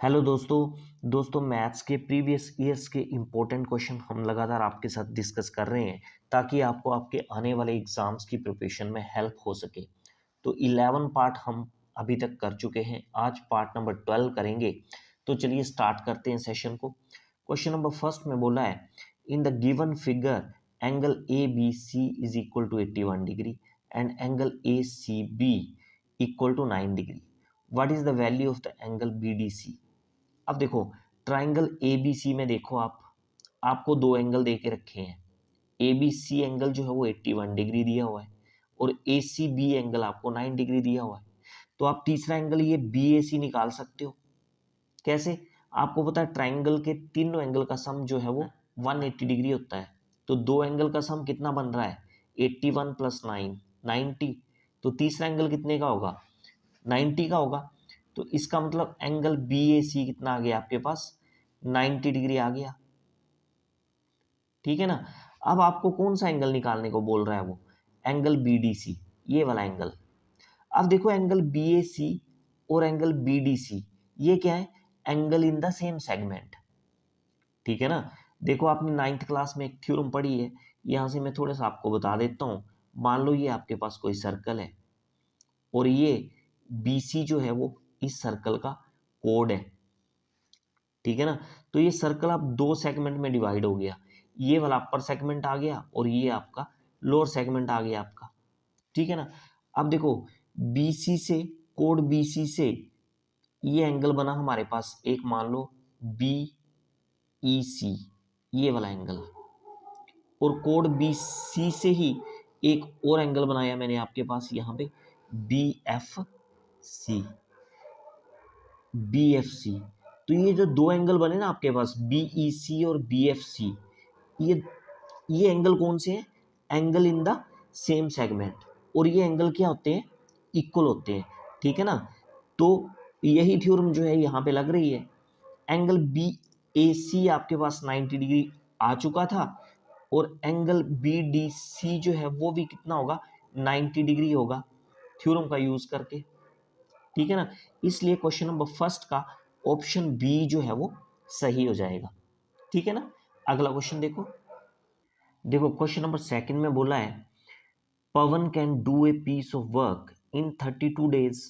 Hello दोस्तों maths के previous years के इम्पोर्टेंट क्वेश्चन हम लगातार आपके साथ डिस्कस कर रहे हैं ताकि आपको आपके आने वाले एग्जाम्स की प्रिपरेशन में हेल्प हो सके। तो 11 पार्ट हम अभी तक कर चुके हैं, आज पार्ट नंबर 12 करेंगे। तो चलिए स्टार्ट करते हैं सेशन को। क्वेश्चन नंबर फर्स्ट में बोला है, in the given figure angle A B C is equal to 81 degree and angle A C B equal to 9 degree. What is the value of the angle B D C. अब देखो, triangle A B सी में देखो, आपको दो angle दे के रखे हैं। ए B C angle जो है वो 81 डिग्री दिया हुआ है और ए सी बी एंगल आपको 9 डिग्री दिया हुआ है। तो आप तीसरा एंगल ये बी ए सी निकाल सकते हो। कैसे? आपको पता है ट्राइंगल के तीनों एंगल का सम जो है वो 180 डिग्री होता है। तो दो एंगल का सम कितना बन रहा है? 81 प्लस 9 90। तो तीसरा एंगल कितने का होगा? 90 का होगा। तो इसका मतलब एंगल बी ए सी कितना आ गया आपके पास? 90 डिग्री आ गया। ठीक है ना। अब आपको कौन सा एंगल निकालने को बोल रहा है वो? एंगल बी डी सी, ये वाला एंगल। अब देखो, एंगल बी ए सी और एंगल बी डी सी ये क्या है? Angle in the same segment. ठीक है ना। देखो, आपने 9th क्लास में एक थ्योरम पढ़ी है, यहां से मैं थोड़ा सा आपको बता देता हूं। मान लो ये आपके पास कोई सर्कल है और ये बी सी जो है वो इस सर्कल का कोड है। ठीक है ना। तो ये सर्कल आप दो सेगमेंट में डिवाइड हो गया, ये वाला अपर सेगमेंट आ गया और ये आपका लोअर सेगमेंट आ गया आपका। ठीक है ना। अब देखो, बीसी से, कोड बीसी से ये एंगल बना हमारे पास एक, मान लो बी ई सी, ये वाला एंगल। और कोड बी सी से ही एक और एंगल बनाया मैंने आपके पास यहाँ पे, B F C, B F C. तो ये जो दो एंगल बने ना आपके पास, बी ई सी और बी एफ सी, ये एंगल कौन से हैं? Angle in the same segment. और ये एंगल क्या होते हैं? इक्वल होते हैं। ठीक है ना। तो यही थ्योरम जो है यहाँ पे लग रही है। एंगल बी ए सी आपके पास 90 डिग्री आ चुका था और एंगल बी डी सी जो है वो भी कितना होगा? 90 डिग्री होगा, थ्योरम का यूज करके। ठीक है ना। इसलिए क्वेश्चन नंबर फर्स्ट का ऑप्शन बी जो है वो सही हो जाएगा। ठीक है ना। अगला क्वेश्चन देखो। देखो, क्वेश्चन नंबर सेकंड में बोला है, Pavan can do a piece of work in 32 days.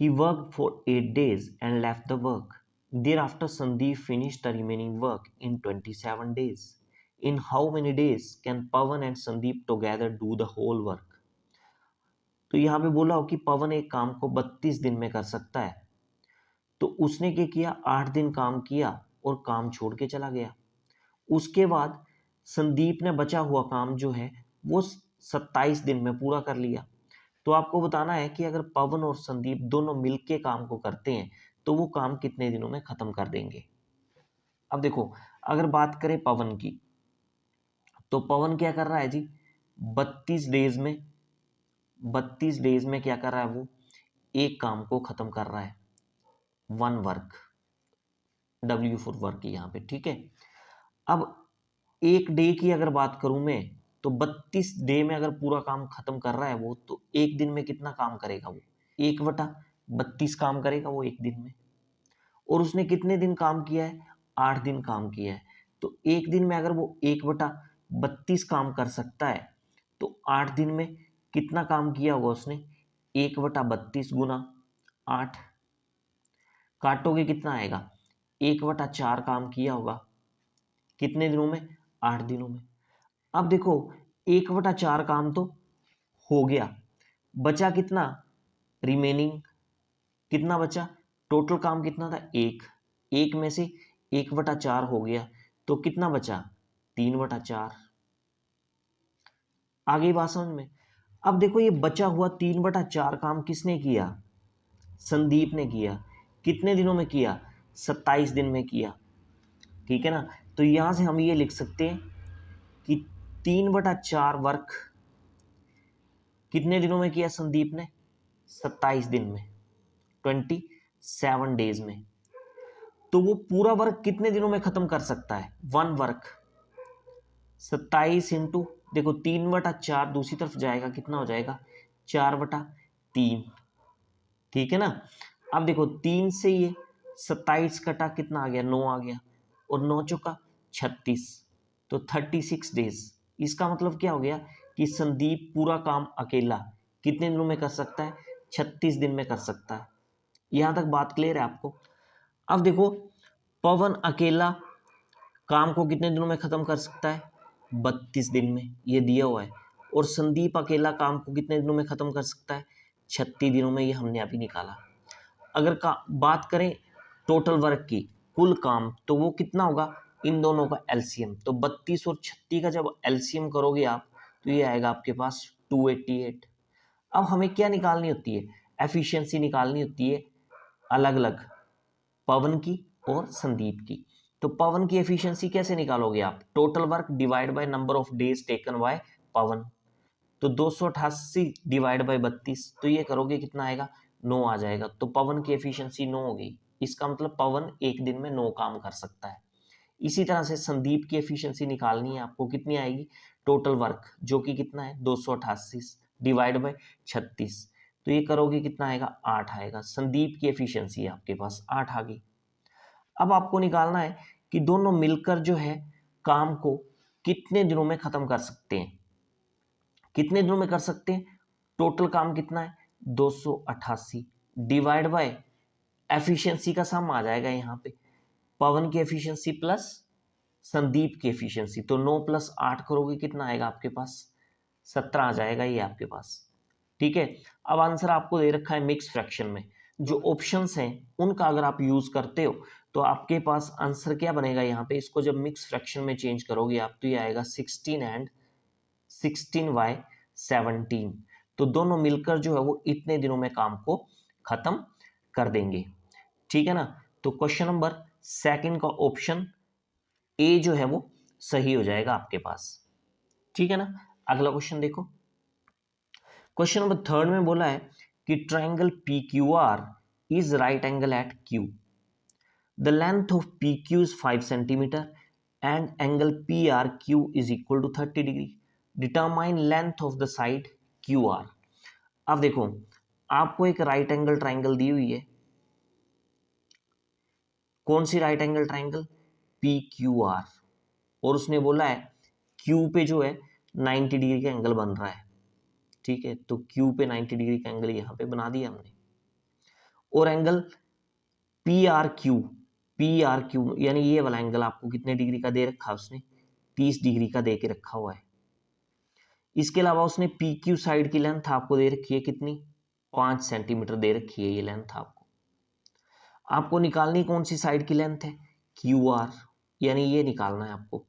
He worked for 8 days and left the work. Thereafter, Sandeep finished the remaining work in 27 days. In how many days can Pawan and Sandeep together do the whole work? तो यहाँ पे बोला हो कि पवन एक काम को 32 दिन में कर सकता है। तो उसने क्या किया? 8 दिन काम किया और काम छोड़ के चला गया। उसके बाद संदीप ने बचा हुआ काम जो है वो 27 दिन में पूरा कर लिया। तो आपको बताना है कि अगर पवन और संदीप दोनों मिलके काम को करते हैं तो वो काम कितने दिनों में खत्म कर देंगे। अब देखो, अगर बात करें पवन की, तो पवन क्या कर रहा है जी? 32 डेज में क्या कर रहा है वो? एक काम को खत्म कर रहा है, one work, W for work यहाँ पे। ठीक है। अब एक डे की अगर बात करूं मैं, तो 32 डे में अगर पूरा काम खत्म कर रहा है वो, तो एक दिन में कितना काम करेगा वो? 1/32 काम करेगा वो एक दिन में। और उसने कितने दिन काम किया है? 8 दिन काम किया है। तो एक दिन में अगर वो 1/32 काम कर सकता है, तो 8 दिन में कितना काम किया होगा उसने? 1/32 गुना 8, काटोगे कितना आएगा? 1/4 काम किया होगा। कितने दिनों में? 8 दिनों में। अब देखो, 1/4 काम तो हो गया, बचा कितना? रिमेनिंग कितना बचा? टोटल काम कितना था? एक में से 1/4 हो गया, तो कितना बचा? 3/4। आगे बात समझ में? अब देखो, ये बचा हुआ 3/4 काम किसने किया? संदीप ने किया। कितने दिनों में किया? 27 दिन में किया। ठीक है ना। तो यहां से हम ये लिख सकते हैं कि 3/4 वर्क कितने दिनों में किया संदीप ने? 27 दिन में, 27 डेज में। तो वो पूरा वर्क कितने दिनों में खत्म कर सकता है? One work. 27 इंटू, देखो 3/4 दूसरी तरफ जाएगा, कितना हो जाएगा? 4/3। ठीक है ना। अब देखो, 3 से ये 27 कटा कितना आ गया, 9 आ गया, और 9 चौका 36, तो 36 डेज। इसका मतलब क्या हो गया कि संदीप पूरा काम अकेला कितने दिनों में कर सकता है, 36 दिन में कर सकता है। यहां तक बात क्लियर है आपको। अब देखो पवन अकेला काम को कितने दिनों में खत्म कर सकता है, 32 दिन में, ये दिया हुआ है। और संदीप अकेला काम को कितने दिनों में खत्म कर सकता है, 36 दिनों में, ये हमने अभी निकाला। अगर बात करें टोटल वर्क की, कुल काम, तो वो कितना होगा, इन दोनों का एलसीएम, तो 32 और 36 का जब एलसीएम करोगे आप, तो ये आएगा आपके पास 288। अब हमें क्या निकालनी होती है, एफिशिएंसी निकालनी होती है अलग अलग, पवन की और संदीप की। तो पवन की एफिशिएंसी कैसे निकालोगे आप, total work divide by number of days taken by Pavan, तो 288 डिवाइड बाय 32, तो ये करोगे कितना आएगा, 9 आ जाएगा। तो पवन की एफिशिएंसी 9 हो गई। इसका मतलब पवन एक दिन में 9 काम कर सकता है। इसी तरह से संदीप की एफिशिएंसी निकालनी है आपको, कितनी आएगी, टोटल वर्क जो कि कितना है 288 डिवाइड बाय 36, तो ये करोगे कितना आएगा, 8 आएगा। संदीप की एफिशिएंसी आपके पास 8 आ गई। अब आपको निकालना है कि दोनों मिलकर जो है काम को कितने दिनों में खत्म कर सकते हैं, कितने दिनों में कर सकते हैं, टोटल काम कितना है 288 डिवाइड बाय एफिशिएंसी का सम आ जाएगा यहाँ पे, पवन की एफिशिएंसी प्लस संदीप की एफिशिएंसी, तो 9 + 8 करोगे कितना आएगा आपके पास, 17 आ जाएगा ये आपके पास। ठीक है, अब आंसर आपको दे रखा है मिक्स फ्रैक्शन में। जो ऑप्शंस हैं उनका अगर आप यूज करते हो तो आपके पास आंसर क्या बनेगा यहाँ पे, इसको जब मिक्स फ्रैक्शन में चेंज करोगे आप, तो ये आएगा 16 एंड 16/17, तो दोनों मिलकर जो है वो इतने दिनों में काम को खत्म कर देंगे। ठीक है ना, तो क्वेश्चन नंबर सेकंड का ऑप्शन ए जो है वो सही हो जाएगा आपके पास। ठीक है ना, अगला क्वेश्चन देखो। क्वेश्चन नंबर थर्ड में बोला है कि triangle P Q R is right angle at Q, the length of P Q is 5 centimetre and angle P R Q is equal to 30 degree, determine length of the side Q R. अब देखो आपको एक right angle triangle दी हुई है, कौन सी right angle triangle, P Q R, और उसने बोला है क्यू पे जो है 90 डिग्री का एंगल बन रहा है। ठीक है, तो क्यू पे 90 डिग्री का एंगल यहाँ पे बना दिया हमने, और एंगल पी आर क्यू यानी ये वाला एंगल आपको कितने डिग्री का दे रखा है उसने, 30 डिग्री का दे के रखा हुआ है। इसके अलावा उसने पी क्यू साइड की लेंथ आपको दे रखी है कितनी, 5 सेंटीमीटर दे रखी है ये लेंथ आपको निकालनी कौन सी साइड की लेंथ है, क्यू आर, यानी ये निकालना है आपको।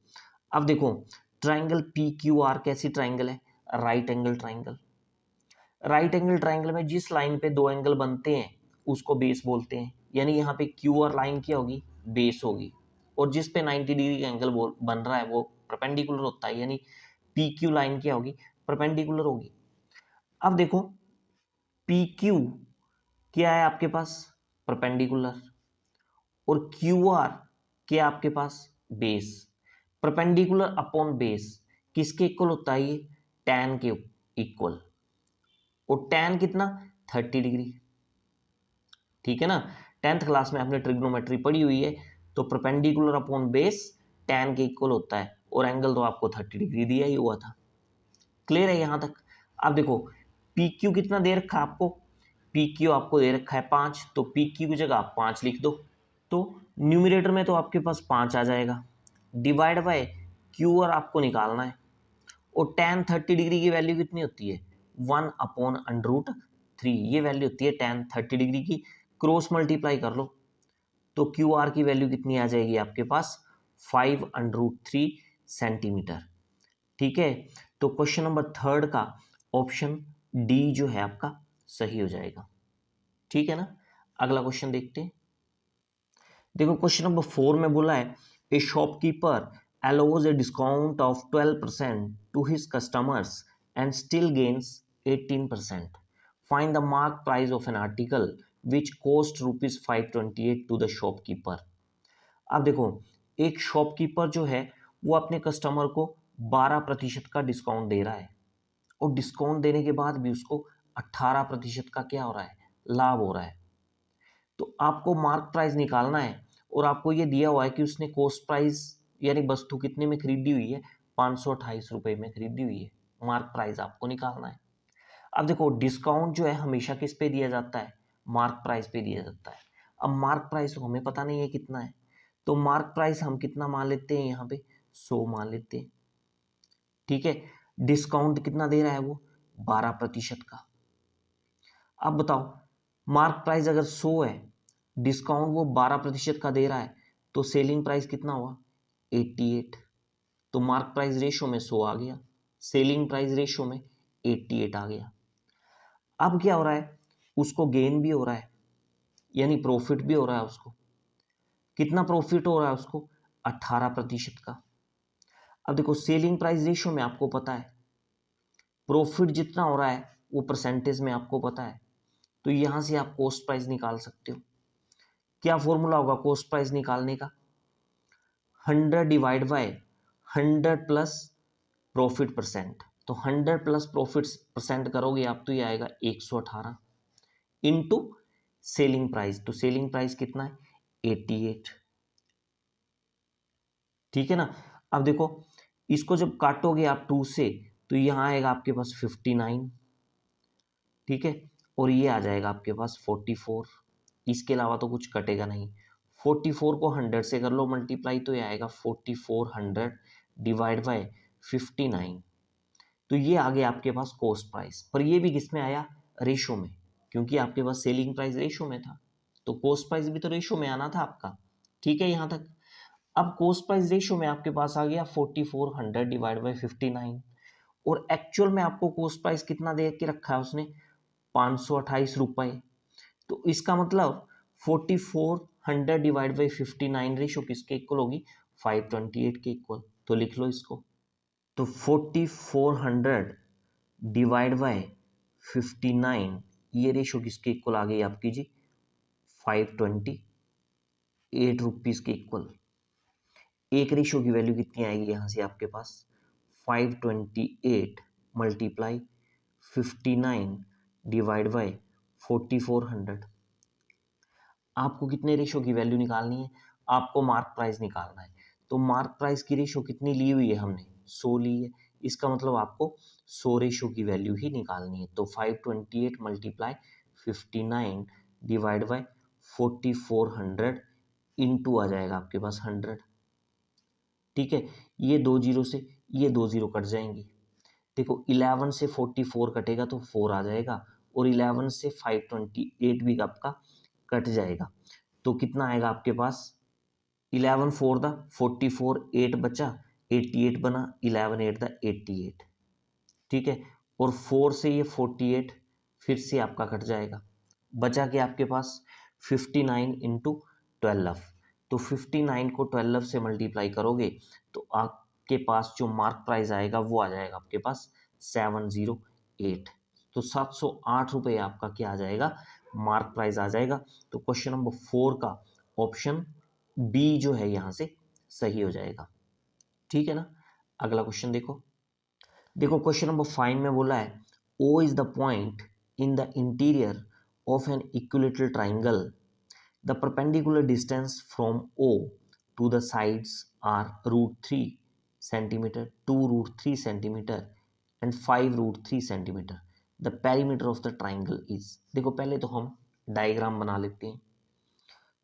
अब देखो ट्राइंगल पी क्यू आर कैसी ट्राइंगल है, right angle triangle. Right angle triangle में जिस लाइन पे दो एंगल बनते हैं उसको बेस बोलते हैं, यानी यहाँ पे क्यू आर लाइन क्या होगी, बेस होगी, और जिस पे 90 डिग्री का एंगल बन रहा है वो परपेंडिकुलर होता है, यानी पी क्यू लाइन क्या होगी, परपेंडिकुलर होगी। अब देखो पी क्यू क्या है आपके पास, परपेंडिकुलर, और क्यू आर क्या आपके पास, बेस। परपेंडिकुलर अपॉन बेस किसके इक्वल होता है, ये tan के इक्वल, और tan कितना, 30 डिग्री। ठीक है ना, 10th क्लास में आपने ट्रिग्नोमेट्री पढ़ी हुई है, तो परपेंडिकुलर अपॉन बेस tan के इक्वल होता है, और एंगल तो आपको 30 डिग्री दिया ही हुआ था। क्लियर है यहां तक। अब देखो पी क्यू कितना दे रखा है आपको, पी क्यू आपको दे रखा है 5, तो पी क्यू की जगह आप 5 लिख दो, तो न्यूमरेटर में तो आपके पास 5 आ जाएगा, डिवाइड बाय क्यू आर आपको निकालना है, और tan 30 डिग्री की वैल्यू कितनी होती है, 1/√3, ये वैल्यू होती है tan 30 डिग्री की, क्रॉस मल्टीप्लाई कर लो, तो क्यू आर की वैल्यू कितनी आ जाएगी आपके पास, 5/√3 सेंटीमीटर। ठीक है, तो क्वेश्चन नंबर थर्ड का ऑप्शन डी जो है आपका सही हो जाएगा। ठीक है ना, अगला क्वेश्चन देखते हैं। देखो क्वेश्चन नंबर 4 में बोला है ए shopkeeper allows a discount of 12% to his customers and still gains 18%. Find the mark price of an article which cost rupees 528 to the shopkeeper. अब देखो एक शॉपकीपर जो है वो अपने कस्टमर को 12% का डिस्काउंट दे रहा है, और डिस्काउंट देने के बाद भी उसको 18% का क्या हो रहा है, लाभ हो रहा है। तो आपको मार्क प्राइस निकालना है और आपको ये दिया हुआ है कि उसने कॉस्ट प्राइस यानी वस्तु कितने में खरीदी हुई है, 528 रुपये में खरीदी हुई है। मार्क प्राइस आपको निकालना है। अब देखो डिस्काउंट जो है हमेशा किस पे दिया जाता है, मार्क प्राइस पे दिया जाता है। अब मार्क प्राइस हमें पता नहीं है कितना है, तो मार्क प्राइस हम कितना मान लेते हैं, यहाँ पे 100 मान लेते हैं। ठीक है, डिस्काउंट कितना दे रहा है वो, 12% का। अब बताओ मार्क प्राइस अगर 100 है, डिस्काउंट वो 12% का दे रहा है, तो सेलिंग प्राइस कितना हुआ, 88। तो मार्क प्राइस रेशो में 100 आ गया, सेलिंग प्राइस रेशो में 88 आ गया। अब क्या हो रहा है, उसको गेन भी हो रहा है, यानी प्रॉफिट भी हो रहा है उसको। कितना प्रॉफिट हो रहा है उसको, 18% का। अब देखो सेलिंग प्राइस रेशियो में आपको पता है प्रॉफिट जितना हो रहा है वो परसेंटेज में आपको पता है, तो यहां से आप कॉस्ट प्राइस निकाल सकते हो। क्या फॉर्मूला होगा कॉस्ट प्राइस निकालने का, 100 divide by 100 plus profit percent. तो 100 प्लस प्रॉफिट परसेंट करोगे आप तो ये आएगा 118 इंटू सेलिंग प्राइस। तो सेलिंग प्राइस कितना है, 88। ठीक है ना। अब देखो इसको जब काटोगे आप 2 से तो यहाँ आएगा आपके पास 59। ठीक है, और ये आ जाएगा आपके पास 44। इसके अलावा तो कुछ कटेगा नहीं। 44 को 100 से कर लो मल्टीप्लाई, तो ये आएगा 4400 डिवाइड बाय 59। तो ये आ गया आपके पास कॉस्ट प्राइस। पर ये भी किस में आया, रेशो में, क्योंकि आपके पास सेलिंग प्राइस रेशो में था, तो कॉस्ट प्राइस भी तो रेशो में आना था आपका। ठीक है यहाँ तक। अब कॉस्ट प्राइस रेशियो में आपके पास आ गया 4400 डिवाइड बाई 59, और एक्चुअल में आपको कॉस्ट प्राइस कितना दे के रखा है उसने, 528 रुपए। तो इसका मतलब 4400 डिवाइड बाई 59 रेशियो किसके इक्वल होगी, 528 के इक्वल। तो लिख लो इसको। तो 4400 डिवाइड बाय 59 ये रेशियो किसके इक्वल आ गई आपकी जी, 528 रुपीज के इक्वल। एक रेशियो की वैल्यू कितनी आएगी यहाँ से आपके पास, 528 मल्टीप्लाई 59 डिवाइड बाय 4400। आपको कितने रेशियो की वैल्यू निकालनी है, आपको मार्क प्राइस निकालना है। तो मार्क प्राइस की रेशियो कितनी ली हुई है हमने, 100 ली है। इसका मतलब आपको 100 रेशियो की वैल्यू ही निकालनी है। तो 528 मल्टीप्लाई 59 डिवाइड बाय 4400 इंटू आ जाएगा आपके पास 100। ठीक है, ये 2 जीरो से ये 2 जीरो कट जाएंगी। देखो 11 से 44 कटेगा तो 4 आ जाएगा, और 11 से 528 भी आपका कट जाएगा। तो कितना आएगा आपके पास, 11 4 दा 44, 8 बचा 88 बना, 11 8 दा 88। ठीक है, और 4 से ये 48 फिर से आपका कट जाएगा, बचा के आपके पास 59 इंटू 12। तो 59 को 12 से मल्टीप्लाई करोगे तो आपके पास जो मार्क प्राइस आएगा वो आ जाएगा आपके पास 708। तो 708 रुपये आपका क्या आ जाएगा, मार्क प्राइस आ जाएगा। तो क्वेश्चन नंबर 4 का ऑप्शन बी जो है यहाँ से सही हो जाएगा। ठीक है ना। अगला क्वेश्चन देखो। देखो क्वेश्चन नंबर 5 में बोला है O is the point in the interior of an equilateral triangle, the perpendicular distance from O to the sides are √3 centimetre, 2√3 centimetre and 5√3 centimetre. The perimeter of the triangle is. देखो पहले तो हम diagram बना लेते हैं।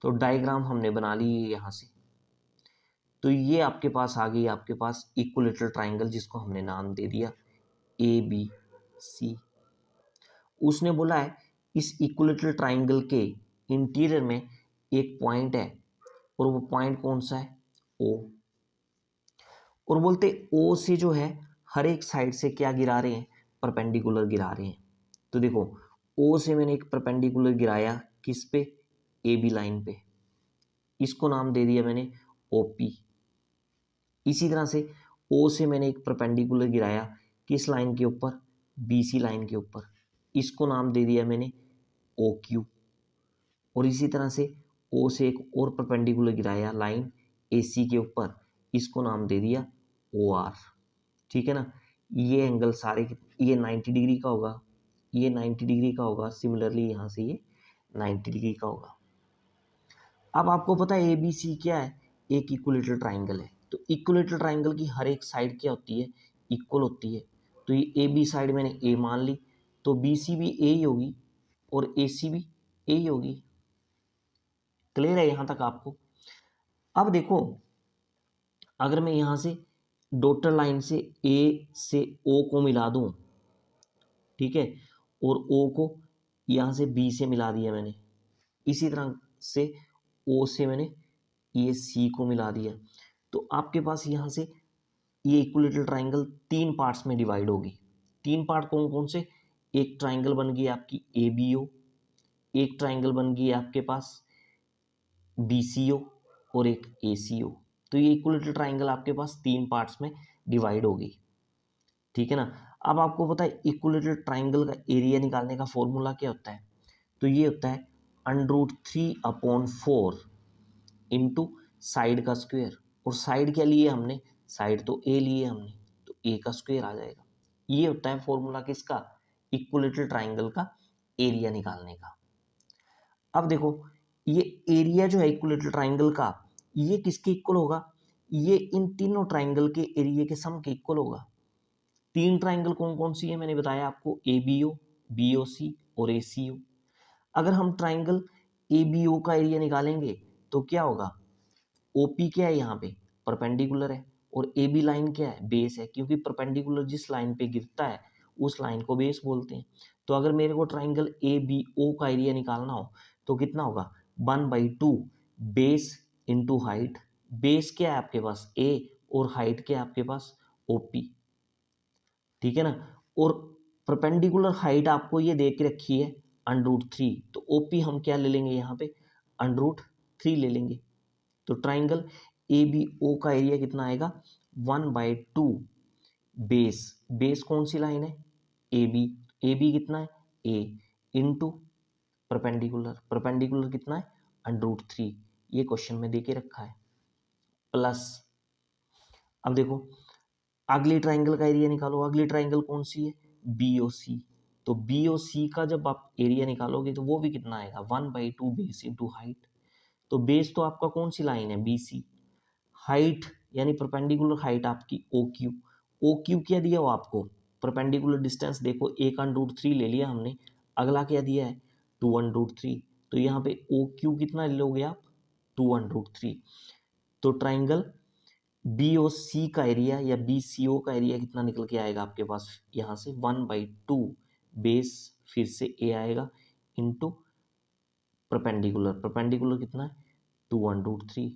तो diagram हमने बना ली है यहाँ से। तो ये आपके पास आ गई आपके पास इक्विलेटरल ट्राइंगल, जिसको हमने नाम दे दिया ABC। उसने बोला है इस इक्विलेटरल ट्राइंगल के इंटीरियर में एक पॉइंट है, और वो पॉइंट कौन सा है, O। और बोलते O से जो है हर एक साइड से क्या गिरा रहे हैं, परपेंडिकुलर गिरा रहे हैं। तो देखो O से मैंने एक परपेंडिकुलर गिराया किस पे, AB लाइन पे, इसको नाम दे दिया मैंने OP। इसी तरह से O से मैंने एक परपेंडिकुलर गिराया किस लाइन के ऊपर, BC लाइन के ऊपर, इसको नाम दे दिया मैंने OQ। और इसी तरह से O से एक और परपेंडिकुलर गिराया लाइन AC के ऊपर, इसको नाम दे दिया OR। ठीक है ना। ये एंगल सारे ये 90 डिग्री का होगा, ये 90 डिग्री का होगा, सिमिलरली यहाँ से ये 90 डिग्री का होगा। अब आपको पता है ए बी सी क्या है, एक इक्विलेटरल ट्राइंगल है। तो इक्विलेटरल ट्राइंगल की हर एक साइड क्या होती है, इक्वल होती है। तो ये ए बी साइड मैंने ए मान ली, तो बी सी भी ए ही होगी और ए सी भी ए ही होगी। क्लियर है यहां तक आपको? अब देखो, अगर मैं यहां से डॉटर लाइन से ए से ओ को मिला दूं, ठीक है, और ओ को यहां से बी से मिला दिया मैंने, इसी तरह से ओ से मैंने ये सी को मिला दिया, तो आपके पास यहां से ये इक्विलेटरल ट्राइंगल तीन पार्ट्स में डिवाइड होगी। तीन पार्ट कौन कौन से? एक ट्राइंगल बन गई आपकी ए बी ओ, एक ट्राइंगल बन गई आपके पास बी सी ओ, और एक ए सी ओ। तो ये इक्विलेटरल ट्राइंगल आपके पास तीन पार्ट्स में डिवाइड होगी, ठीक है ना। अब आपको पता है इक्विलेटरल ट्राइंगल का एरिया निकालने का फॉर्मूला क्या होता है? तो ये होता है √3/4 इंटू साइड का स्क्वायर। और साइड क्या लिए हमने? साइड तो ए लिए हमने, तो ए का स्क्वायर आ जाएगा। ये होता है फॉर्मूला किसका? इक्विलेटरल ट्राइंगल का एरिया निकालने का। अब देखो, ये एरिया जो है इक्विलेटरल ट्राइंगल का, ये किसके इक्वल होगा? ये इन तीनों ट्राइंगल के एरिया के सम के इक्वल होगा। तीन ट्राइंगल कौन कौन सी है मैंने बताया आपको, A B O, B O सी और ए सी ओ। अगर हम ट्राइंगल ए बी ओ का एरिया निकालेंगे तो क्या होगा? ओपी क्या है यहाँ पे? परपेंडिकुलर है। और ए बी लाइन क्या है? बेस है, क्योंकि परपेंडिकुलर जिस लाइन पे गिरता है उस लाइन को बेस बोलते हैं। तो अगर मेरे को ट्राइंगल ए बी ओ का एरिया निकालना हो तो कितना होगा? 1/2 बेस इंटू हाइट। बेस क्या है आपके पास? ए, और हाइट क्या है आपके पास? ओपी, ठीक है ना। और परपेंडिकुलर हाइट आपको ये दे के रखी है √3, तो ओपी हम क्या ले लेंगे यहाँ पे? √3 ले लेंगे। तो ट्राइंगल ए बी ओ का एरिया कितना आएगा? 1/2 बेस, बेस कौन सी लाइन है? ए बी, ए बी कितना है? ए, इंटू परपेंडिकुलर, परपेंडिकुलर कितना है? √3। ये क्वेश्चन में दे के रखा है, प्लस। अब देखो, अगली ट्राइंगल का एरिया निकालो। अगली ट्राइंगल कौन सी है? बी ओ सी। तो बी ओ सी का जब आप एरिया निकालोगे तो वो भी कितना आएगा? 1/2 बेस इंटू हाइट। तो बेस तो आपका कौन सी लाइन है? B C. हाइट यानी परपेंडिकुलर हाइट आपकी ओ क्यू। ओ क्यू क्या दिया हो आपको? परपेंडिकुलर डिस्टेंस देखो, 1/√3 ले लिया हमने। अगला क्या दिया है? 2/√3। तो यहाँ पे ओ क्यू कितना लोगे आप? 2/√3। तो ट्राइंगल बी ओ सी का एरिया या बी सी ओ का एरिया कितना निकल के आएगा आपके पास? यहाँ से 1/2 बेस, फिर से ए आएगा, इंटू परपेंडिकुलर, परपेंडिकुलर कितना है? 2/√3,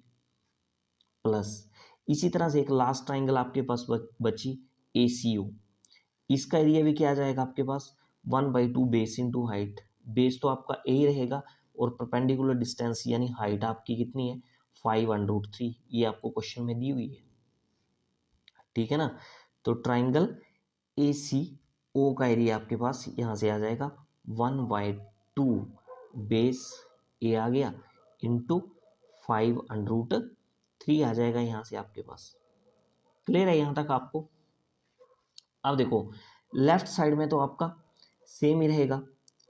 प्लस। इसी तरह से एक लास्ट ट्राइंगल आपके पास बची ए सी ओ। इसका एरिया भी क्या आ जाएगा आपके पास? 1/2 बेस इंटू हाइट। बेस तो आपका ए ही रहेगा, और परपेंडिकुलर डिस्टेंस यानी हाइट आपकी कितनी है? 5/√3। ये आपको क्वेश्चन में दी हुई है, ठीक है ना। तो ट्राइंगल ए सी ओ का एरिया आपके पास यहाँ से आ जाएगा 1/2 बेस, ए आ गया, इंटू 5/√3 आ जाएगा यहाँ से आपके पास। क्लियर है यहाँ तक आपको? अब देखो, लेफ्ट साइड में तो आपका सेम ही रहेगा।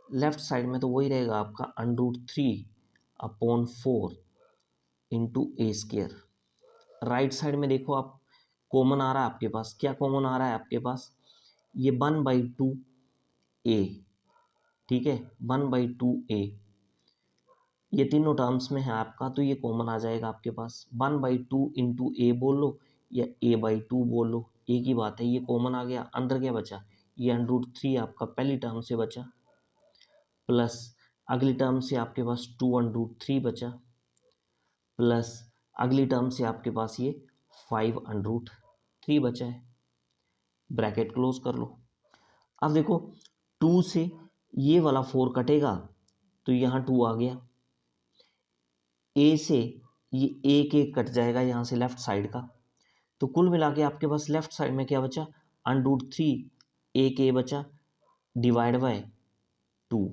लेफ्ट साइड में तो वही रहेगा आपका √3/4 इंटू ए स्केयर। राइट साइड में देखो आप, कॉमन आ रहा है आपके पास, क्या कॉमन आ रहा है आपके पास? ये 1/2 ए, ठीक है, 1/2 ए, ये तीनों टर्म्स में है आपका, तो ये कॉमन आ जाएगा आपके पास। 1/2 इंटू ए बोल लो या a/2 बोल लो, एक ही बात है। ये कॉमन आ गया, अंदर क्या बचा? ये √3 आपका पहली टर्म से बचा, प्लस अगली टर्म से आपके पास 2/3 बचा, प्लस अगली टर्म से आपके पास ये 5/3 बचा है। ब्रैकेट क्लोज कर लो। अब देखो, 2 से ये वाला 4 कटेगा, तो यहाँ 2 आ गया। ए से ये एक एक कट जाएगा यहाँ से लेफ्ट साइड का, तो कुल मिला के आपके पास लेफ्ट साइड में क्या बचा? √3, एक ए बचा, डिवाइड बाय 2।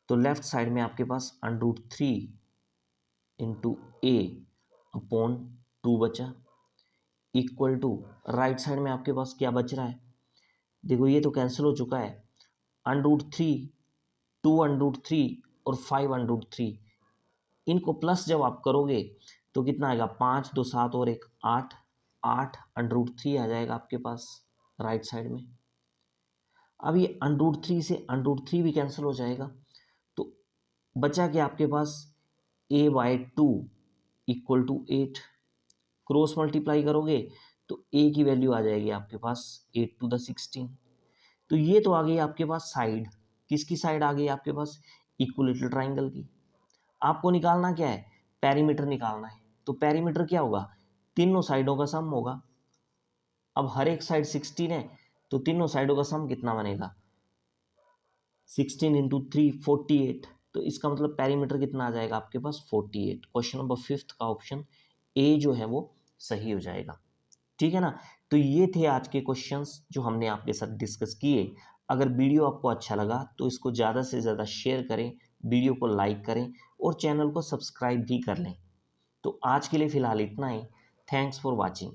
तो लेफ्ट साइड में आपके पास √3 इंटू ए अपॉन 2 बचा, इक्वल टू राइट साइड में आपके पास क्या बच रहा है? देखो, ये तो कैंसिल हो चुका है। √3, 2/√3 और 5/√3, इनको प्लस जब आप करोगे तो कितना आएगा, 5 2 7 और 1 8, 8 √3 आ जाएगा आपके पास राइट साइड में। अब ये √3 से √3 भी कैंसिल हो जाएगा, तो बचा क्या आपके पास, a/2 equal to 8। Cross multiply करोगे तो a की वैल्यू आ जाएगी आपके पास 8 टू द 16। तो ये तो आ गई आपके पास साइड, किसकी साइड आ गई आपके पास, इक्विलेटरल ट्राइंगल की। आपको निकालना क्या है, पेरीमीटर निकालना है। तो पेरीमीटर क्या होगा, तीनों साइडों का सम होगा। अब हर एक साइड 16 है, तो तीनों साइडों का सम कितना बनेगा, 16 इंटू 3 48। तो इसका मतलब पेरीमीटर कितना आ जाएगा आपके पास 48। क्वेश्चन नंबर 5 का ऑप्शन ए जो है वो सही हो जाएगा। ठीक है ना। तो ये थे आज के क्वेश्चंस जो हमने आपके साथ डिस्कस किए। अगर वीडियो आपको अच्छा लगा तो इसको ज़्यादा से ज़्यादा शेयर करें, वीडियो को लाइक करें और चैनल को सब्सक्राइब भी कर लें। तो आज के लिए फ़िलहाल इतना ही। Thanks for watching.